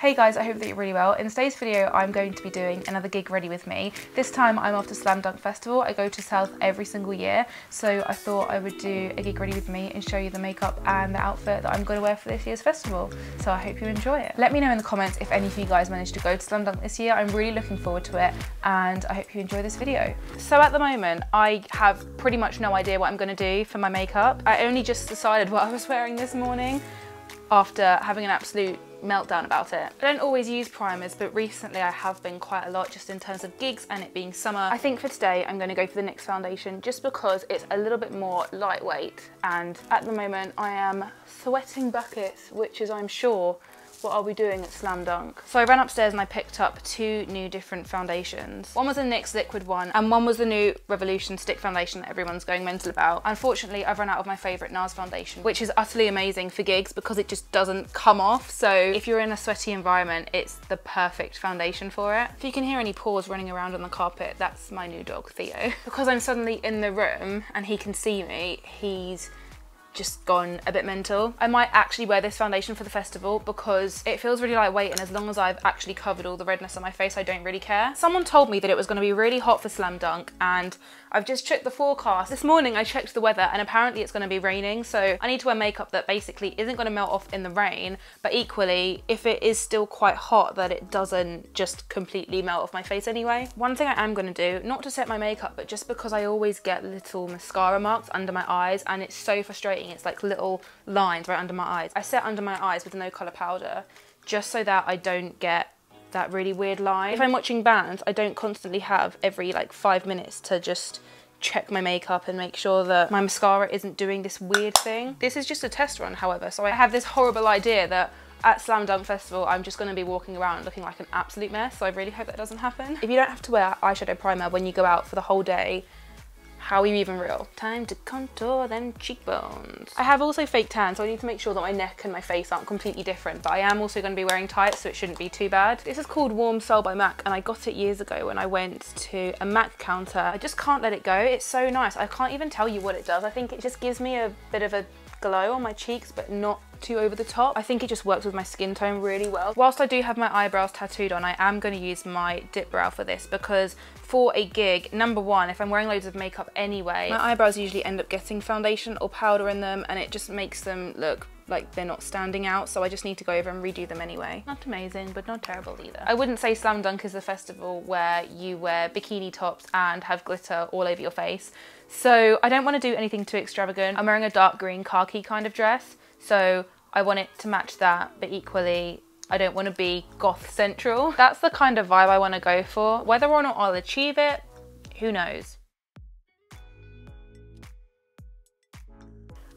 Hey guys, I hope that you're really well. In today's video, I'm going to be doing another gig ready with me. This time I'm off to Slam Dunk Festival. I go to South every single year, so I thought I would do a gig ready with me and show you the makeup and the outfit that I'm going to wear for this year's festival. So I hope you enjoy it. Let me know in the comments if any of you guys managed to go to Slam Dunk this year. I'm really looking forward to it and I hope you enjoy this video. So at the moment, I have pretty much no idea what I'm going to do for my makeup. I only just decided what I was wearing this morning after having an absolute meltdown about it. I don't always use primers, but recently I have been quite a lot just in terms of gigs and it being summer. I think for today I'm going to go for the NYX foundation just because it's a little bit more lightweight, and at the moment I am sweating buckets, which is, I'm sure, what I'll be doing at Slam Dunk. So I ran upstairs and I picked up two new different foundations. One was a NYX liquid one and one was the new Revolution stick foundation that everyone's going mental about. Unfortunately, I've run out of my favourite NARS foundation, which is utterly amazing for gigs because it just doesn't come off. So if you're in a sweaty environment, it's the perfect foundation for it. If you can hear any paws running around on the carpet, that's my new dog, Theo. Because I'm suddenly in the room and he can see me, he's just gone a bit mental. I might actually wear this foundation for the festival because it feels really lightweight, and as long as I've actually covered all the redness on my face, I don't really care. Someone told me that it was going to be really hot for Slam Dunk, and I've just checked the forecast. This morning I checked the weather and apparently it's going to be raining, so I need to wear makeup that basically isn't going to melt off in the rain, but equally, if it is still quite hot, that it doesn't just completely melt off my face anyway. One thing I am going to do, not to set my makeup, but just because I always get little mascara marks under my eyes and it's so frustrating. It's like little lines right under my eyes. I set under my eyes with no colour powder just so that I don't get that really weird line. If I'm watching bands, I don't constantly have every like 5 minutes to just check my makeup and make sure that my mascara isn't doing this weird thing. This is just a test run, however, so I have this horrible idea that at Slam Dunk Festival, I'm just going to be walking around looking like an absolute mess, so I really hope that doesn't happen. If you don't have to wear eyeshadow primer when you go out for the whole day, how are you even real? Time to contour them cheekbones. I have also fake tan, so I need to make sure that my neck and my face aren't completely different, but I am also going to be wearing tights, so it shouldn't be too bad. This is called Warm Soul by MAC, and I got it years ago when I went to a MAC counter. I just can't let it go. It's so nice. I can't even tell you what it does. I think it just gives me a bit of a glow on my cheeks, but not too over the top. I think it just works with my skin tone really well. Whilst I do have my eyebrows tattooed on, I am going to use my dip brow for this because for a gig, number one, if I'm wearing loads of makeup anyway, my eyebrows usually end up getting foundation or powder in them and it just makes them look like they're not standing out, so I just need to go over and redo them anyway. Not amazing, but not terrible either. I wouldn't say Slam Dunk is a festival where you wear bikini tops and have glitter all over your face, so I don't want to do anything too extravagant. I'm wearing a dark green khaki kind of dress, so I want it to match that, but equally, I don't want to be goth central. That's the kind of vibe I want to go for. Whether or not I'll achieve it, who knows?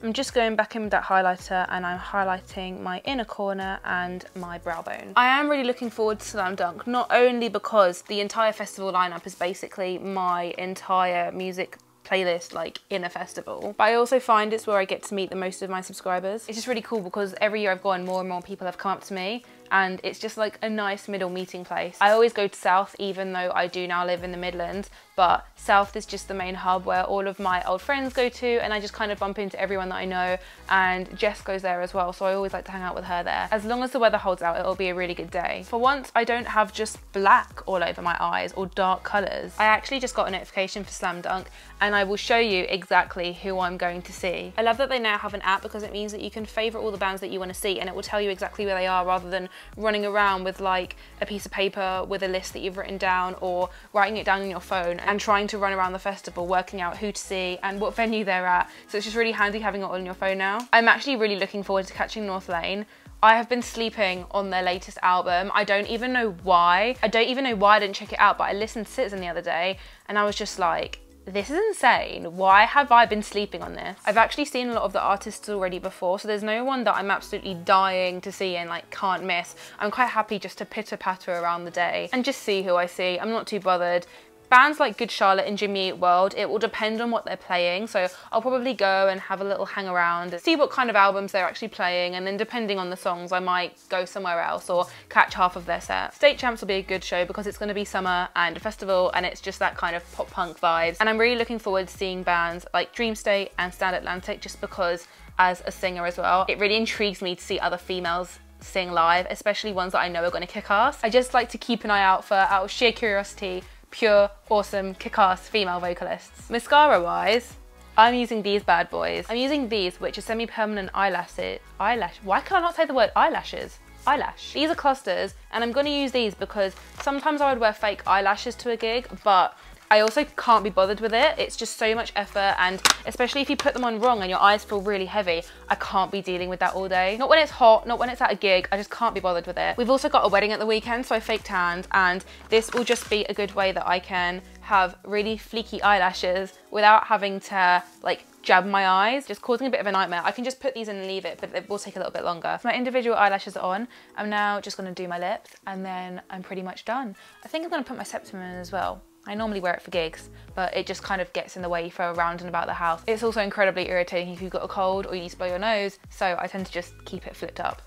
I'm just going back in with that highlighter and I'm highlighting my inner corner and my brow bone. I am really looking forward to Slam Dunk, not only because the entire festival lineup is basically my entire music playlist like in a festival, but I also find it's where I get to meet the most of my subscribers. It's just really cool because every year I've gone, more and more people have come up to me and it's just like a nice middle meeting place. I always go to South even though I do now live in the Midlands, but South is just the main hub where all of my old friends go to, and I just kind of bump into everyone that I know, and Jess goes there as well, so I always like to hang out with her there. As long as the weather holds out, it'll be a really good day. For once, I don't have just black all over my eyes or dark colours. I actually just got a notification for Slam Dunk and I will show you exactly who I'm going to see. I love that they now have an app because it means that you can favourite all the bands that you want to see and it will tell you exactly where they are rather than running around with like a piece of paper with a list that you've written down or writing it down on your phone and trying to run around the festival working out who to see and what venue they're at. So it's just really handy having it all on your phone now. I'm actually really looking forward to catching North Lane. I have been sleeping on their latest album. I don't even know why. I didn't check it out, but I listened to Citizen the other day and I was just like, this is insane. Why have I been sleeping on this? I've actually seen a lot of the artists already before, so there's no one that I'm absolutely dying to see and like can't miss. I'm quite happy just to pitter patter around the day and just see who I see. I'm not too bothered. Bands like Good Charlotte and Jimmy Eat World, it will depend on what they're playing, so I'll probably go and have a little hang around and see what kind of albums they're actually playing, and then depending on the songs I might go somewhere else or catch half of their set. State Champs will be a good show because it's going to be summer and a festival and it's just that kind of pop punk vibes, and I'm really looking forward to seeing bands like Dream State and Stand Atlantic just because as a singer as well, it really intrigues me to see other females sing live, especially ones that I know are going to kick ass. I just like to keep an eye out for, out of sheer curiosity, pure, awesome, kick-ass female vocalists. Mascara wise, I'm using these bad boys. I'm using these, which are semi-permanent why can I not say the word eyelashes? Eyelash. These are clusters, and I'm gonna use these because sometimes I would wear fake eyelashes to a gig, but I also can't be bothered with it. It's just so much effort, and especially if you put them on wrong and your eyes feel really heavy, I can't be dealing with that all day. Not when it's hot, not when it's at a gig, I just can't be bothered with it. We've also got a wedding at the weekend, so I fake tanned, and this will just be a good way that I can have really fleeky eyelashes without having to like jab my eyes, just causing a bit of a nightmare. I can just put these in and leave it, but it will take a little bit longer. So my individual eyelashes are on. I'm now just gonna do my lips, and then I'm pretty much done. I think I'm gonna put my septum in as well. I normally wear it for gigs, but it just kind of gets in the way for around and about the house. It's also incredibly irritating if you've got a cold or you need to blow your nose, so I tend to just keep it flipped up.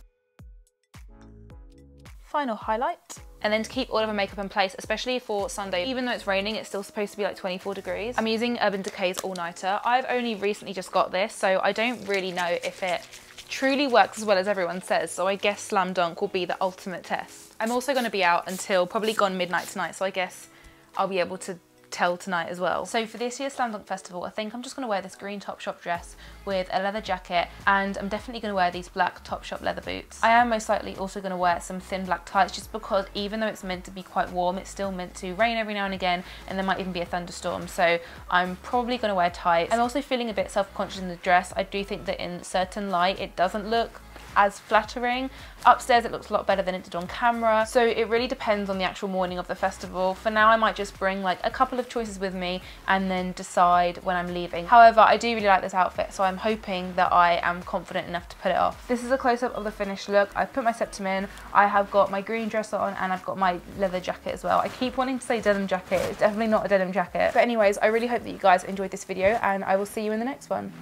Final highlight. And then to keep all of my makeup in place, especially for Sunday, even though it's raining, it's still supposed to be like 24 degrees. I'm using Urban Decay's All Nighter. I've only recently just got this, so I don't really know if it truly works as well as everyone says, so I guess Slam Dunk will be the ultimate test. I'm also gonna be out until probably gone midnight tonight, so I guess I'll be able to tell tonight as well. So for this year's Slam Dunk Festival, I think I'm just gonna wear this green Topshop dress with a leather jacket, and I'm definitely gonna wear these black Topshop leather boots. I am most likely also gonna wear some thin black tights, just because even though it's meant to be quite warm, it's still meant to rain every now and again, and there might even be a thunderstorm, so I'm probably gonna wear tights. I'm also feeling a bit self-conscious in the dress. I do think that in certain light, it doesn't look as flattering. Upstairs it looks a lot better than it did on camera, so it really depends on the actual morning of the festival. For now I might just bring like a couple of choices with me and then decide when I'm leaving. However, I do really like this outfit, so I'm hoping that I am confident enough to put it off. This is a close-up of the finished look. I've put my septum in, I have got my green dress on, and I've got my leather jacket as well. I keep wanting to say denim jacket, it's definitely not a denim jacket. But anyways, I really hope that you guys enjoyed this video, and I will see you in the next one.